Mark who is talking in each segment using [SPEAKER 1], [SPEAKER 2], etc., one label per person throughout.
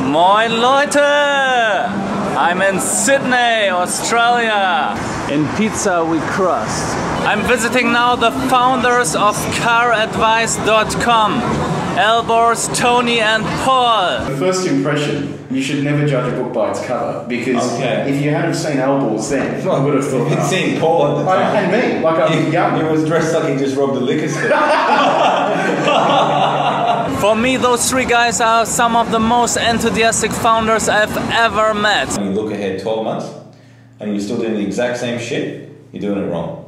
[SPEAKER 1] Moin Leute! I'm in Sydney, Australia. In pizza we crust. I'm visiting now the founders of CarAdvice.com. Elbors, Tony and Paul.
[SPEAKER 2] The first impression, you should never judge a book by its cover, because if you hadn't seen Elbors then, I would have thought
[SPEAKER 3] you'd seen Paul at the time.
[SPEAKER 2] And me, like I was young.
[SPEAKER 3] He was dressed like he just robbed a liquor store.
[SPEAKER 1] For me, those three guys are some of the most enthusiastic founders I've ever met.
[SPEAKER 3] When you look ahead 12 months and you're still doing the exact same shit, you're doing it wrong.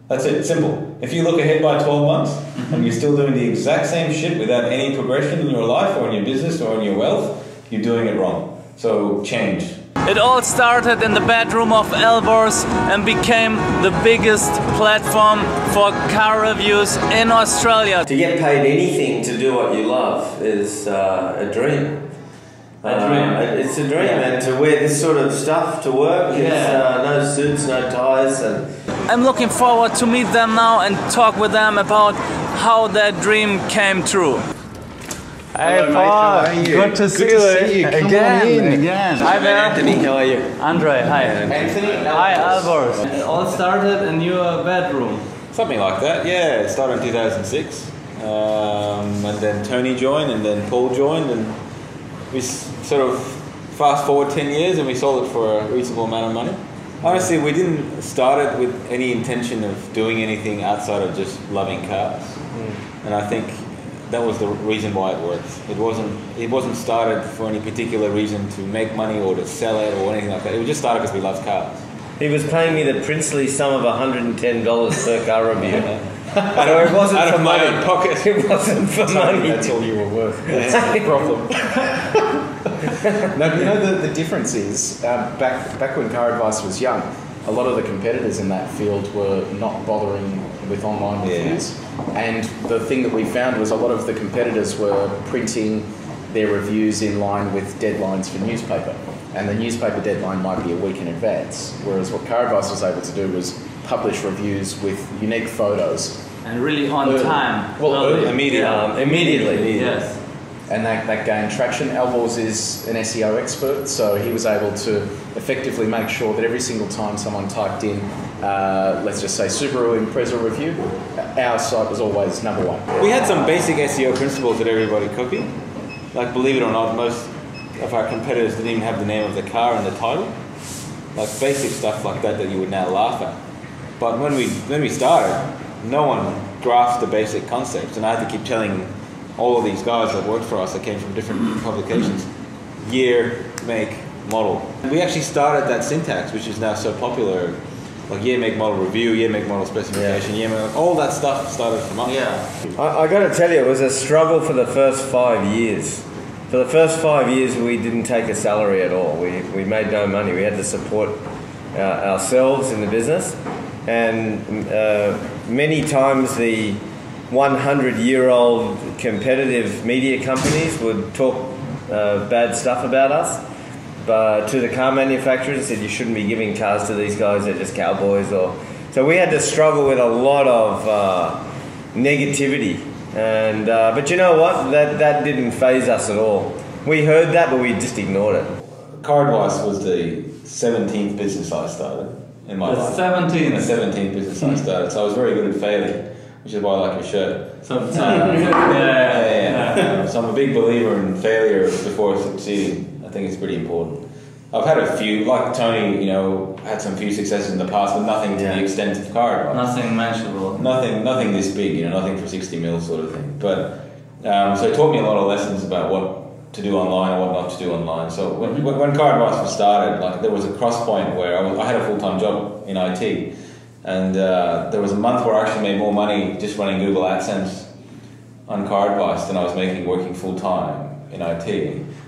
[SPEAKER 3] That's it, simple. If you look ahead by 12 months and you're still doing the exact same shit without any progression in your life or in your business or in your wealth, you're doing it wrong. So change.
[SPEAKER 1] It all started in the bedroom of Elbors and became the biggest platform for car reviews in Australia.
[SPEAKER 4] To get paid anything to do what you love is a dream. It's a dream, and to wear this sort of stuff to work, no suits, no ties.
[SPEAKER 1] I'm looking forward to meet them now and talk with them about how their dream came true. Hey
[SPEAKER 2] Hello,
[SPEAKER 1] Paul,
[SPEAKER 2] mate, how are you?
[SPEAKER 1] good to see you again. Hi there.
[SPEAKER 4] Anthony, how are you?
[SPEAKER 1] Andre, hi.
[SPEAKER 2] Anthony,
[SPEAKER 1] Hi Elbors. It all started in your bedroom.
[SPEAKER 3] Something like that, yeah. It started in 2006. And then Tony joined and then Paul joined, and we sort of fast forward 10 years and we sold it for a reasonable amount of money. Honestly, we didn't start it with any intention of doing anything outside of just loving cars. And I think that was the reason why it worked. It wasn't started for any particular reason to make money or to sell it or anything like that. It was just started because we loved cars.
[SPEAKER 4] He was paying me the princely sum of $110 per car review. No, it wasn't
[SPEAKER 3] out
[SPEAKER 4] for
[SPEAKER 3] of my
[SPEAKER 4] money.
[SPEAKER 3] own pocket.
[SPEAKER 4] It wasn't for money.
[SPEAKER 2] That's all you were worth. That's the problem. No, you know the difference is back when CarAdvice was young, a lot of the competitors in that field were not bothering with online reviews, and the thing that we found was a lot of the competitors were printing their reviews in line with deadlines for newspaper, and the newspaper deadline might be a week in advance, whereas what CarAdvice was able to do was publish reviews with unique photos.
[SPEAKER 1] And really on time.
[SPEAKER 2] Well,
[SPEAKER 4] Immediately.
[SPEAKER 1] Yes.
[SPEAKER 2] And that gained traction. Elbors is an SEO expert, so he was able to effectively make sure that every single time someone typed in, let's just say Subaru Impreza review, our site was always #1.
[SPEAKER 3] We had some basic SEO principles that everybody copied. Like, believe it or not, most of our competitors didn't even have the name of the car in the title. Like basic stuff like that you would now laugh at. But when we started, no one grasped the basic concepts, and I had to keep telling all of these guys that worked for us that came from different publications, year, make, model. We actually started that syntax, which is now so popular, like year, make, model review, year, make, model specification, year, make, all that stuff started from us.
[SPEAKER 4] I got to tell you, it was a struggle for the first 5 years. For the first 5 years, we didn't take a salary at all. We made no money. We had to support ourselves in the business, and many times the 100-year-old competitive media companies would talk bad stuff about us, but to the car manufacturers, said you shouldn't be giving cars to these guys, they're just cowboys. So we had to struggle with a lot of negativity, and but you know what, that didn't faze us at all. We heard that, but we just ignored it.
[SPEAKER 3] CarAdvice was the 17th business I started in my life.
[SPEAKER 1] 17th?
[SPEAKER 3] The 17th business I started, so I was very good at failing, which is why I like your shirt.
[SPEAKER 1] So
[SPEAKER 3] So I'm a big believer in failure before succeeding. I think it's pretty important. I've had a few, like Tony, had some few successes in the past, but nothing to the extent of CarAdvice.
[SPEAKER 1] Nothing mentionable.
[SPEAKER 3] Nothing this big, nothing for 60 mil sort of thing. But so it taught me a lot of lessons about what to do online and what not to do online. So when CarAdvice was started, like there was a cross point where I had a full-time job in IT. And there was a month where I actually made more money just running Google AdSense on CarAdvice than I was making working full-time in IT.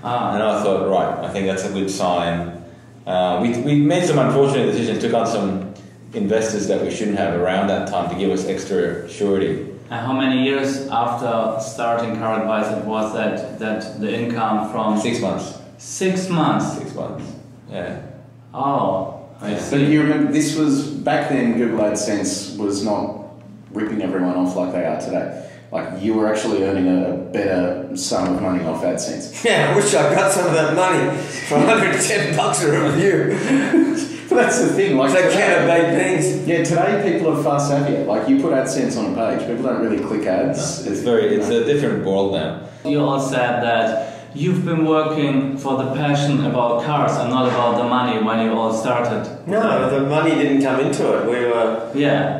[SPEAKER 3] And I thought, right, I think that's a good sign. We made some unfortunate decisions, took on some investors that we shouldn't have around that time to give us extra surety.
[SPEAKER 1] And how many years after starting CarAdvice it was that the income from...
[SPEAKER 3] 6 months.
[SPEAKER 1] 6 months?
[SPEAKER 3] 6 months, yeah.
[SPEAKER 1] Oh. I see.
[SPEAKER 2] But you remember, this was back then. Google AdSense was not ripping everyone off like they are today. like you were actually earning a better sum of money off AdSense.
[SPEAKER 4] Yeah, I wish I got some of that money for $110 a review.
[SPEAKER 2] But that's the thing, like
[SPEAKER 4] It's a can of baked beans.
[SPEAKER 2] Yeah, today people are far savvier. Like you put AdSense on a page, people don't really click ads.
[SPEAKER 3] It's a different world now.
[SPEAKER 1] You all said that you've been working for the passion about cars and not about the money when you all started.
[SPEAKER 4] No, the money didn't come into it. We were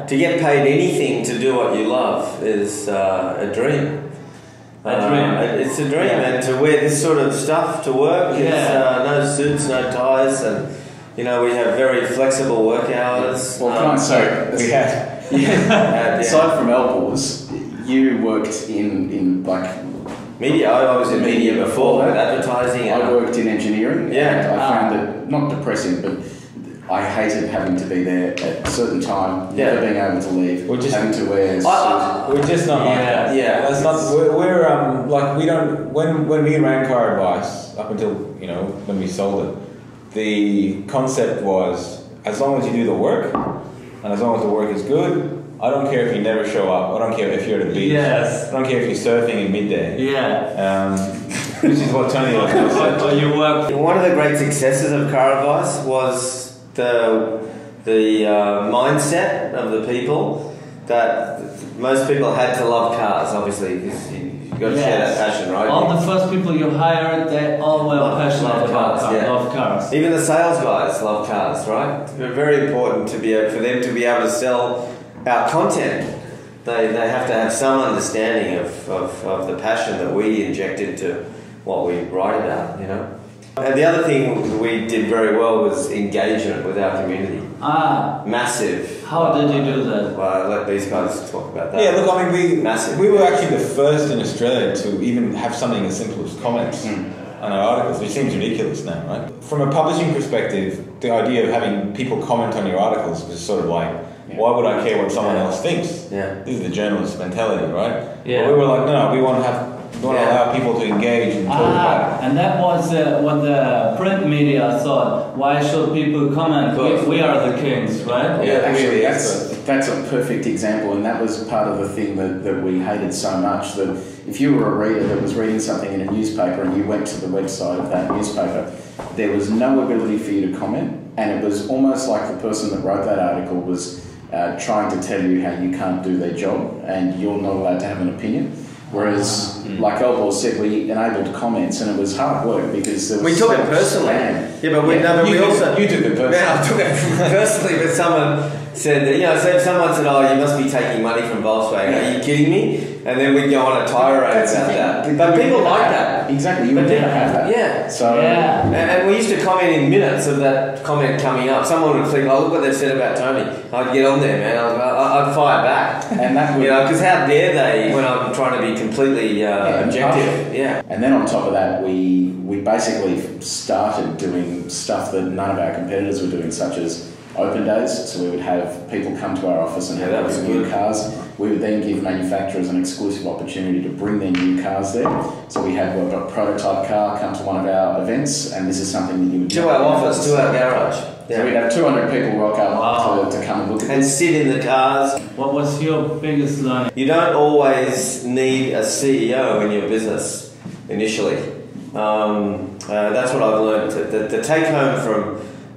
[SPEAKER 4] to get paid anything to do what you love is a dream. It's a dream, and to wear this sort of stuff to work, no suits, no ties, and you know we have very flexible work hours.
[SPEAKER 2] Well, can I say we had aside from Elbows, you worked in like
[SPEAKER 4] media. I was in media before with advertising.
[SPEAKER 2] I worked in engineering.
[SPEAKER 4] Yeah,
[SPEAKER 2] I found it not depressing, but I hated having to be there at a certain time, never being able to leave, having to wear.
[SPEAKER 3] We're just not like that.
[SPEAKER 4] Yeah,
[SPEAKER 3] that's not. We're like we don't. When we ran CarAdvice up until when we sold it, the concept was as long as you do the work, and as long as the work is good. I don't care if you never show up. I don't care if you're at the beach.
[SPEAKER 1] Yes.
[SPEAKER 3] I don't care if you're surfing in midday.
[SPEAKER 1] Yeah.
[SPEAKER 3] Which is what Tony was saying.
[SPEAKER 1] Or you work.
[SPEAKER 4] One of the great successes of CarAdvice was the mindset of the people that most people had to love cars. Obviously, you've got to share that passion, right?
[SPEAKER 1] All the first people you hired, they all were passionate about cars. Love cars.
[SPEAKER 4] Even the sales guys love cars, right? It's very important to for them to be able to sell our content. They have to have some understanding of the passion that we inject into what we write about, And the other thing we did very well was engagement with our community. Massive.
[SPEAKER 1] How did you do that?
[SPEAKER 4] Well, I'll let these guys talk about that.
[SPEAKER 3] Yeah, look, I mean,
[SPEAKER 4] Massive.
[SPEAKER 3] we were actually the first in Australia to even have something as simple as comments on our articles, which seems ridiculous now, right? From a publishing perspective, the idea of having people comment on your articles was sort of like, why would I care what someone else thinks?
[SPEAKER 4] Yeah.
[SPEAKER 3] This is the journalist mentality, right?
[SPEAKER 1] Yeah.
[SPEAKER 3] But we were like, no, we want to allow people to engage and talk about it.
[SPEAKER 1] And that was what the print media thought. Why should people comment? We are the kings, right?
[SPEAKER 2] Yeah, actually, that's a perfect example, and that was part of the thing that we hated so much, that if you were a reader that was reading something in a newspaper and you went to the website of that newspaper, there was no ability for you to comment, and it was almost like the person that wrote that article was trying to tell you how you can't do their job and you're not allowed to have an opinion. Whereas, like Elbor said, we enabled comments, and it was hard work because there was
[SPEAKER 4] we took it personally. Yeah, but we also
[SPEAKER 2] you took it personally.
[SPEAKER 4] Yeah, I took it personally, but someone said that, so if someone said, "Oh, you must be taking money from Volkswagen," are you kidding me? And then we'd go on a tirade about that. But people like that.
[SPEAKER 2] Exactly, you would never have that.
[SPEAKER 4] Yeah.
[SPEAKER 2] So
[SPEAKER 4] and we used to comment in minutes of that comment coming up. Someone would think, "Oh, look what they've said about Tony." I'd get on there, man. I'd fire back.
[SPEAKER 2] And that would,
[SPEAKER 4] because how dare they when I'm trying to be completely objective? Yeah.
[SPEAKER 2] And then on top of that, we basically started doing stuff that none of our competitors were doing, such as open days. So we would have people come to our office and have new cars. We would then give manufacturers an exclusive opportunity to bring their new cars there. So we had a prototype car come to one of our events, and this is something that you would
[SPEAKER 4] to our office, to our garage. Yeah.
[SPEAKER 2] So we'd have 200 people rock up to come and look at
[SPEAKER 4] and sit in the cars.
[SPEAKER 1] What was your biggest learning?
[SPEAKER 4] You don't always need a CEO in your business initially. That's what I've learned. The take home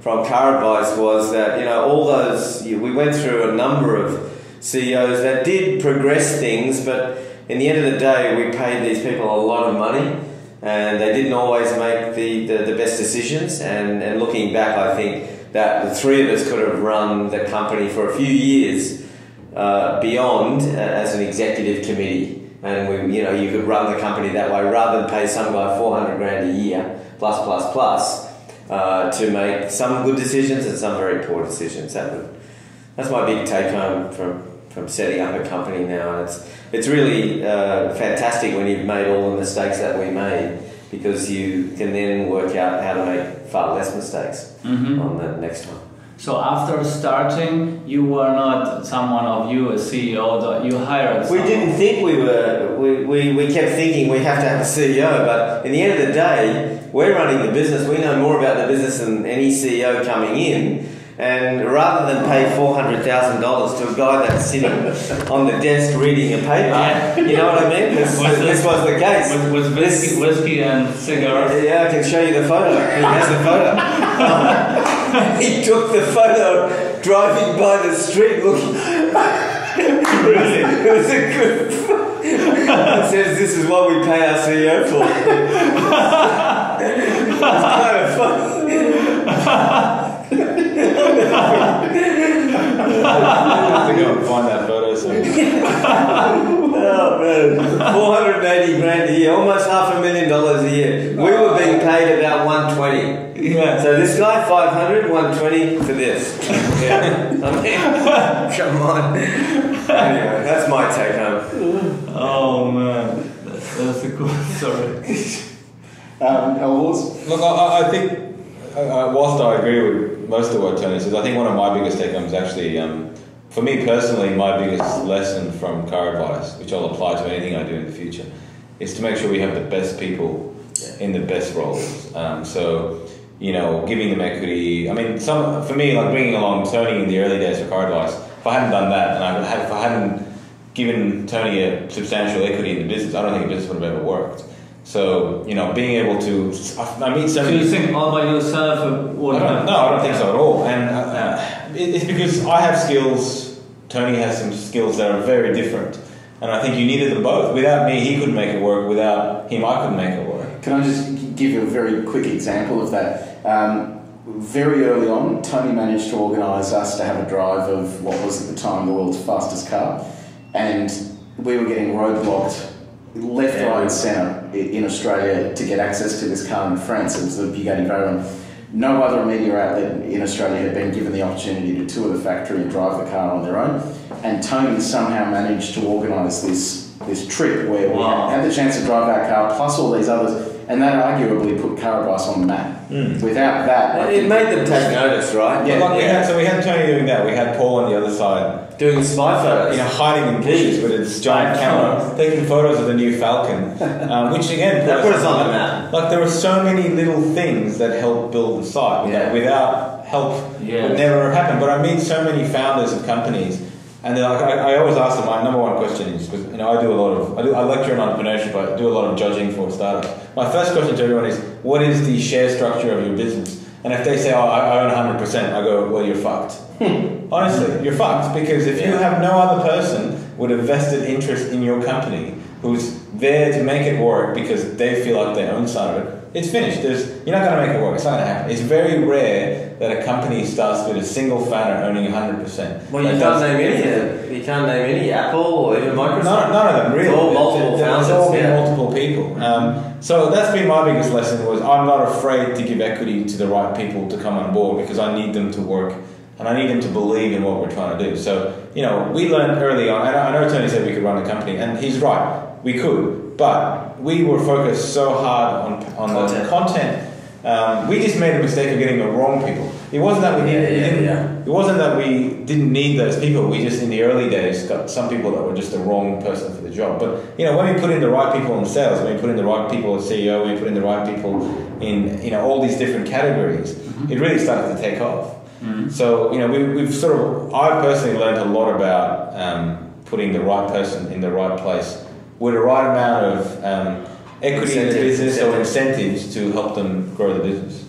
[SPEAKER 4] from CarAdvice was that all those we went through a number of CEOs that did progress things, but in the end of the day, we paid these people a lot of money, and they didn't always make the best decisions. And looking back, I think that the three of us could have run the company for a few years beyond as an executive committee. And you could run the company that way rather than pay some guy $400,000 a year plus to make some good decisions and some very poor decisions. That's my big take home from setting up a company now. And it's really fantastic when you've made all the mistakes that we made, because you can then work out how to make far less mistakes on the next time.
[SPEAKER 1] So after starting, you were not someone of you, a CEO, that you hired someone.
[SPEAKER 4] We didn't think we were. We kept thinking we have to have a CEO, but in the end of the day, we're running the business. We know more about the business than any CEO coming in, And rather than pay $400,000 to a guy that's sitting on the desk reading a paper, you know what I mean? This was the case.
[SPEAKER 1] With whiskey and cigars.
[SPEAKER 4] Yeah, I can show you the photo. He has the photo. He took the photo driving by the street looking. It was a good. It says this is what we pay our CEO for. It's kind of funny.
[SPEAKER 3] I have to go and find that photo soon.
[SPEAKER 4] Oh man, 480 grand a year, almost $500,000 a year. We were being paid about 120.
[SPEAKER 1] Yeah.
[SPEAKER 4] So this guy 500, 120 for this. Yeah. I mean, come on. Anyway, that's my take home.
[SPEAKER 1] Oh man, that's a cool story.
[SPEAKER 2] Elwood?
[SPEAKER 3] Look, I think, whilst I agree with most of what Tony says, I think one of my biggest take-homes is actually, for me personally, my biggest lesson from CarAdvice, which I'll apply to anything I do in the future, is to make sure we have the best people in the best roles. So, you know, giving them equity. I mean, for me, like bringing along Tony in the early days for CarAdvice, if I hadn't done that, and if I hadn't given Tony a substantial equity in the business, I don't think the business would have ever worked. So, you know, being able to, I meet so many.
[SPEAKER 1] Do you think all by yourself?
[SPEAKER 3] No, I don't think so at all. And it's because I have skills, Tony has some skills that are very different. And I think you needed them both. Without me, he couldn't make it work. Without him, I couldn't make it work.
[SPEAKER 2] Can I just give you a very quick example of that? Very early on, Tony managed to organise us to have a drive of what was at the time the world's fastest car. And we were getting roadblocked left, right and centre in Australia to get access to this car in France. It was the Bugatti Veyron. No other media outlet in Australia had been given the opportunity to tour the factory and drive the car on their own. And Tony somehow managed to organise this trip where we had the chance to drive our car plus all these others. And that arguably put CarAdvice on the map. Without that...
[SPEAKER 4] It made them take notice, right?
[SPEAKER 3] Yeah. So we had Tony doing that. We had Paul on the other side.
[SPEAKER 4] Doing spy photos.
[SPEAKER 3] You know, hiding in bushes with its giant camera, taking photos of the new Falcon. Which again...
[SPEAKER 4] That put us on the map.
[SPEAKER 3] Like there were so many little things that helped build the site.
[SPEAKER 4] Yeah.
[SPEAKER 3] Without help, it would never have happened. But I meet so many founders of companies. And they're like, I always ask them, my number one question is, because you know, I lecture on entrepreneurship, I do a lot of judging for startups. My first question to everyone is, what is the share structure of your business? And if they say, oh, I own 100%, I go, well, you're fucked. Honestly, you're fucked, because if you have no other person with a vested interest in your company who's there to make it work because they feel like they own some of it, it's finished. You're not going to make it work. It's not going to happen. It's very rare that a company starts with a single founder owning 100%.
[SPEAKER 4] Well, you can't name any of them. You can't name any, Apple or even Microsoft.
[SPEAKER 3] None of them, really.
[SPEAKER 4] It's all multiple founders.
[SPEAKER 3] It's all been multiple people. So that's been my biggest lesson was I'm not afraid to give equity to the right people to come on board because I need them to work and I need them to believe in what we're trying to do. So, you know, we learned early on, and I know Tony said we could run a company, and he's right, we could, but we were focused so hard on the content. We just made a mistake of getting the wrong people. It wasn't that we It wasn't that we didn't need those people. We just in the early days got some people that were just the wrong person for the job. But you know, when we put in the right people in sales, when we put in the right people as CEO, when we put in the right people in all these different categories, it really started to take off. So you know, we've sort of I personally learned a lot about putting the right person in the right place with the right amount of equity in the business or incentives to help them grow the business.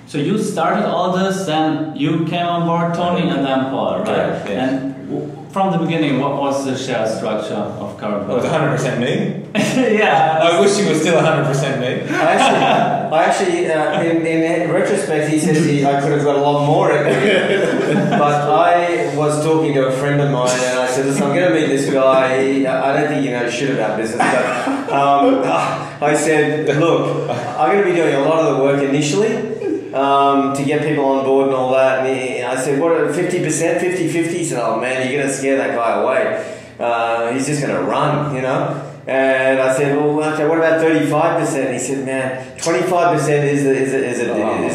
[SPEAKER 1] So you started all this, then you came on board, Tony, and then Paul, right?
[SPEAKER 3] Yeah, yes.
[SPEAKER 1] And from the beginning, what was the share structure of CarAdvice?
[SPEAKER 3] It was 100% me.
[SPEAKER 1] Yeah.
[SPEAKER 3] I wish it was still 100% me.
[SPEAKER 4] I actually, in retrospect, he says I could have got a lot more equity. But I was talking to a friend of mine, and I said, listen, I'm going to meet this guy. I don't think you know shit about business, but I said, look, I'm going to be doing a lot of the work initially. To get people on board and all that, and I said, what, 50%, 50-50? He said, oh man, you're going to scare that guy away. He's just going to run, you know. And I said, well, okay, what about 35%? He said, man, 25% is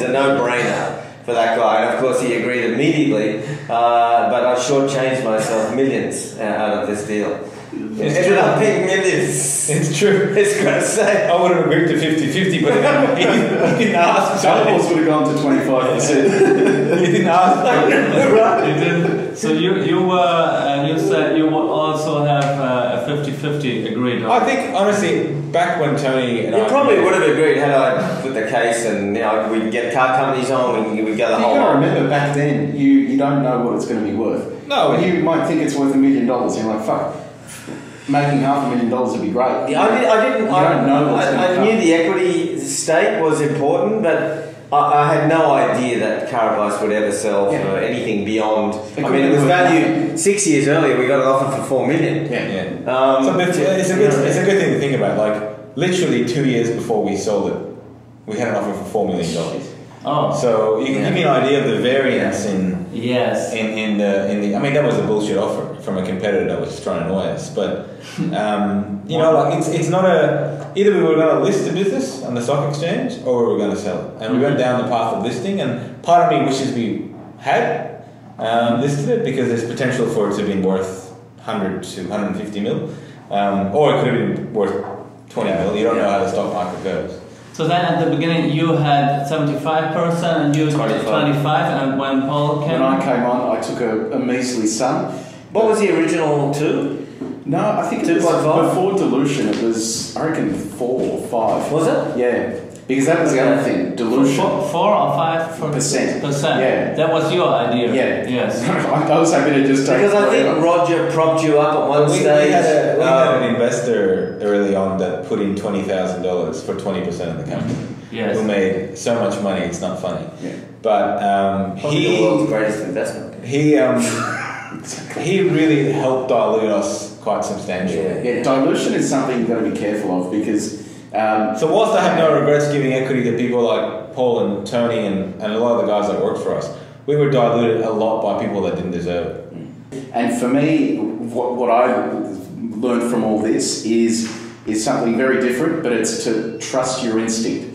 [SPEAKER 4] a no-brainer for that guy. And of course, he agreed immediately. But I shortchanged myself millions out of this deal. It ended up being millions.
[SPEAKER 3] It's true.
[SPEAKER 4] It's got to say.
[SPEAKER 3] I would have agreed to 50-50, but he didn't ask.
[SPEAKER 2] Some of us would have gone to 25%.
[SPEAKER 3] You didn't ask.
[SPEAKER 1] You didn't. So you said you would also have a 50-50 agreed on.
[SPEAKER 3] I think honestly, back when Tony and
[SPEAKER 4] You
[SPEAKER 3] I
[SPEAKER 4] probably would have agreed had I put the case and we'd get car companies on, we'd go the whole
[SPEAKER 2] You got to
[SPEAKER 4] lot.
[SPEAKER 2] remember, back then, you don't know what it's going to be worth.
[SPEAKER 3] No.
[SPEAKER 2] You might think it's worth $1 million, and you're like, fuck, making $500,000 would be great.
[SPEAKER 4] Yeah, I
[SPEAKER 2] come.
[SPEAKER 4] knew the equity stake was important, but I had no idea that CarAdvice would ever sell for anything beyond. I mean, it was valued 6 years earlier. We got an offer for $4 million.
[SPEAKER 3] Yeah. So it's a good thing to think about. Like literally 2 years before we sold it, we had an offer for $4 million.
[SPEAKER 1] Oh.
[SPEAKER 3] So you can give me an idea of the variance in
[SPEAKER 1] Yes.
[SPEAKER 3] in the. I mean, that was a bullshit offer from a competitor that was just trying to annoy us. But you know, like it's not a. Either we were going to list the business on the stock exchange, or we were going to sell it. And we went down the path of listing. And part of me wishes we had listed it because there's potential for it to have been worth 100 to 150 mil, or it could have been worth 20 mil. You don't know how the stock market goes.
[SPEAKER 1] So then at the beginning you had 75% and you
[SPEAKER 4] 25.
[SPEAKER 1] 25, and when Paul came
[SPEAKER 2] When I came on, I took a measly sum.
[SPEAKER 4] What was the original 2?
[SPEAKER 2] No, I think it was
[SPEAKER 4] 2.5?
[SPEAKER 2] before dilution. It was, I reckon, 4 or 5.
[SPEAKER 4] Was it?
[SPEAKER 2] Yeah, because that was the other thing. Dilution.
[SPEAKER 1] 4 or 5%.
[SPEAKER 2] Percent. Yeah.
[SPEAKER 1] That was your idea.
[SPEAKER 2] Yeah.
[SPEAKER 1] Yes.
[SPEAKER 2] I was happy to just take.
[SPEAKER 4] Because I think
[SPEAKER 2] forever.
[SPEAKER 4] Roger propped you up at one
[SPEAKER 3] We
[SPEAKER 4] stage.
[SPEAKER 3] had an investor early on that put in $20,000 for 20% of the company.
[SPEAKER 1] Yes.
[SPEAKER 3] Who made so much money, it's not funny.
[SPEAKER 2] Yeah.
[SPEAKER 3] But
[SPEAKER 4] Probably the world's greatest investment.
[SPEAKER 3] he really helped dilute us quite substantially.
[SPEAKER 2] Yeah, dilution is something you've got to be careful of because.
[SPEAKER 3] So whilst I have no regrets giving equity to people like Paul and Tony and a lot of the guys that worked for us, we were diluted a lot by people that didn't deserve it.
[SPEAKER 2] And for me, what I learned from all this is something very different, but it's to trust your instinct.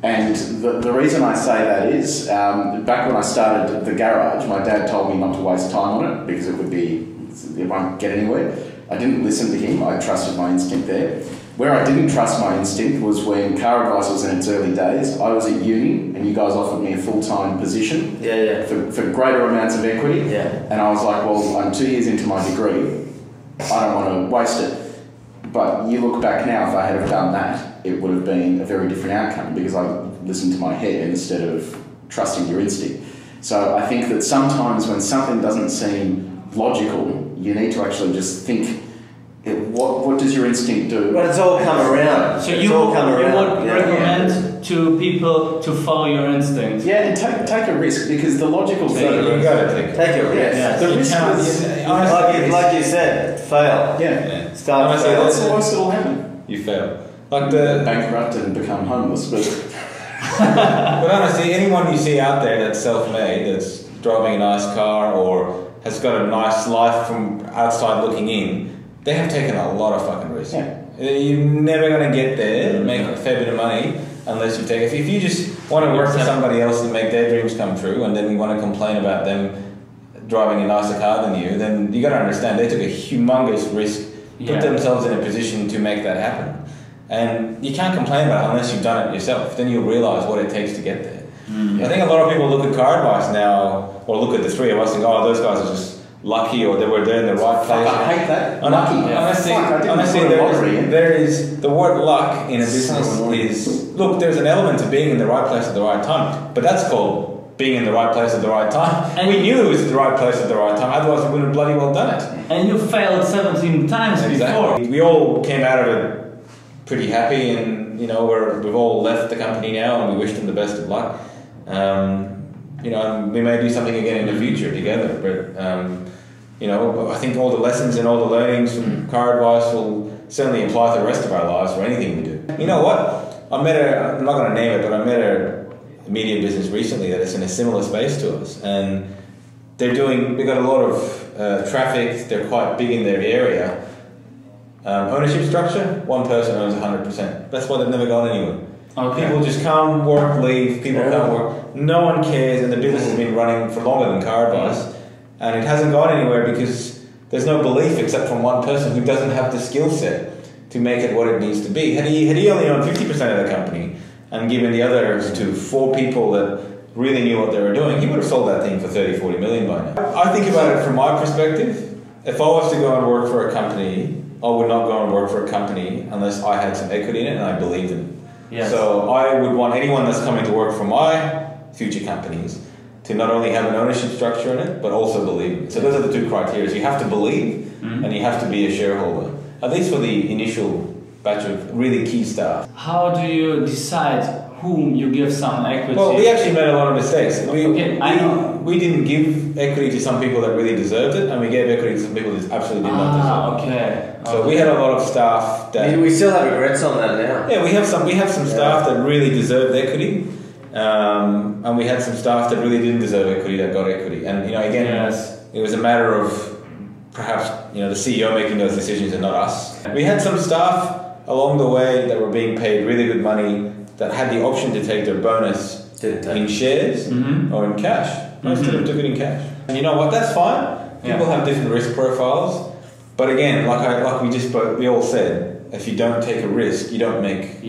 [SPEAKER 2] And the reason I say that is, back when I started the garage, my dad told me not to waste time on it because it won't get anywhere. I didn't listen to him, I trusted my instinct there. Where I didn't trust my instinct was when CarAdvice was in its early days. I was at uni and you guys offered me a full-time position for greater amounts of equity.
[SPEAKER 4] Yeah.
[SPEAKER 2] And I was like, well, I'm 2 years into my degree, I don't want to waste it. But you look back now, if I had have done that, it would have been a very different outcome because I listened to my head instead of trusting your instinct. So I think that sometimes when something doesn't seem logical, you need to actually just think, what does your instinct do?
[SPEAKER 4] But it's all come around.
[SPEAKER 1] So you would recommend to people to follow your instincts.
[SPEAKER 2] Yeah, and take a risk because the logical thing.
[SPEAKER 3] You got to
[SPEAKER 4] Take a risk.
[SPEAKER 2] Yeah, the risk was
[SPEAKER 4] Like you said, fail.
[SPEAKER 2] yeah.
[SPEAKER 4] Start
[SPEAKER 3] Honestly,
[SPEAKER 4] fail.
[SPEAKER 2] What's the worst that'll happen?
[SPEAKER 3] You fail. Like the
[SPEAKER 2] Bankrupt and become homeless, but
[SPEAKER 3] But honestly, anyone you see out there that's self-made, that's driving a nice car or has got a nice life from outside looking in, they have taken a lot of fucking risks.
[SPEAKER 2] Yeah.
[SPEAKER 3] You're never going to get there and make a fair bit of money unless you take it. If you just want to work for somebody else and make their dreams come true and then you want to complain about them driving a nicer car than you, then you got to understand they took a humongous risk, put themselves in a position to make that happen. And you can't complain about it unless you've done it yourself. Then you'll realise what it takes to get there. I think a lot of people look at CarAdvice now, or look at the three of us and go, oh, those guys are just lucky, or they were there in the right place.
[SPEAKER 2] I hate that.
[SPEAKER 3] Honestly,
[SPEAKER 2] Honestly,
[SPEAKER 3] there is the word luck in a business is look. There's an element to being in the right place at the right time, but that's called being in the right place at the right time. And we knew it was the right place at the right time. Otherwise, we would have bloody well done it.
[SPEAKER 1] And you failed 17 times before.
[SPEAKER 3] We all came out of it pretty happy, and you know we've all left the company now, and we wish them the best of luck. You know, and we may do something again in the future together, but you know, I think all the lessons and all the learnings from CarAdvice will certainly apply to the rest of our lives for anything we do. You know what? I'm not going to name it, but I met a media business recently that is in a similar space to us, and they've got a lot of traffic. They're quite big in their area. Ownership structure: one person owns 100%. That's why they've never gone anywhere.
[SPEAKER 1] Okay.
[SPEAKER 3] People just come, work, leave. People can't work. No one cares, and the business has been running for longer than CarAdvice, and it hasn't gone anywhere because there's no belief except from one person who doesn't have the skill set to make it what it needs to be. Had he only owned 50% of the company and given the others to 4 people that really knew what they were doing, he would have sold that thing for 30, 40 million by now. I think about it from my perspective. If I was to go and work for a company, I would not go and work for a company unless I had some equity in it and I believed in it.
[SPEAKER 1] Yes.
[SPEAKER 3] So I would want anyone that's coming to work for my future companies to not only have an ownership structure in it, but also believe in it. So those are the two criteria. You have to believe and you have to be a shareholder, at least for the initial batch of really key staff.
[SPEAKER 1] How do you decide whom you give some equity?
[SPEAKER 3] Well, we actually made a lot of mistakes.
[SPEAKER 1] I know.
[SPEAKER 3] We didn't give equity to some people that really deserved it, and we gave equity to some people that absolutely did not deserve it.
[SPEAKER 1] Okay.
[SPEAKER 3] So we had a lot of staff that...
[SPEAKER 4] We still have regrets on that now.
[SPEAKER 3] Yeah, we have some staff that really deserved equity, and we had some staff that really didn't deserve equity that got equity. And again, it was a matter of perhaps the CEO making those decisions and not us. We had some staff along the way that were being paid really good money that had the option to take their bonus in shares or in cash. Most of them took it in cash. And you know what? That's fine. People have different risk profiles, but again, we all said, if you don't take a risk, you don't make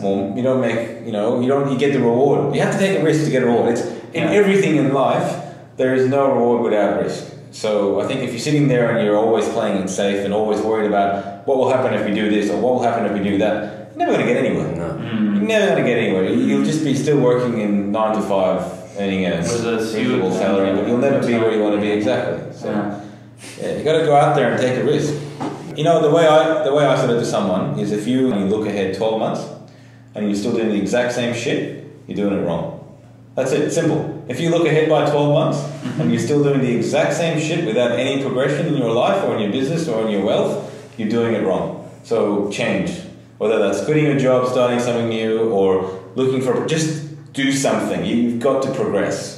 [SPEAKER 3] more. You don't make you get the reward. You have to take a risk to get a reward. It's in everything in life. There is no reward without risk. So I think if you're sitting there and you're always playing it safe and always worried about what will happen if we do this or what will happen if we do that, you're never going to get anywhere.
[SPEAKER 4] No.
[SPEAKER 3] You're never going to get anywhere. You'll just be still working in 9 to 5. Earning a reasonable salary, but you'll never be where you want to be exactly. So, you got to go out there and take a risk. The way I said it to someone is, if you look ahead 12 months and you're still doing the exact same shit, you're doing it wrong. That's it. Simple. If you look ahead by 12 months and you're still doing the exact same shit without any progression in your life or in your business or in your wealth, you're doing it wrong. So change. Whether that's quitting your job, starting something new, or looking for just do something. You've got to progress.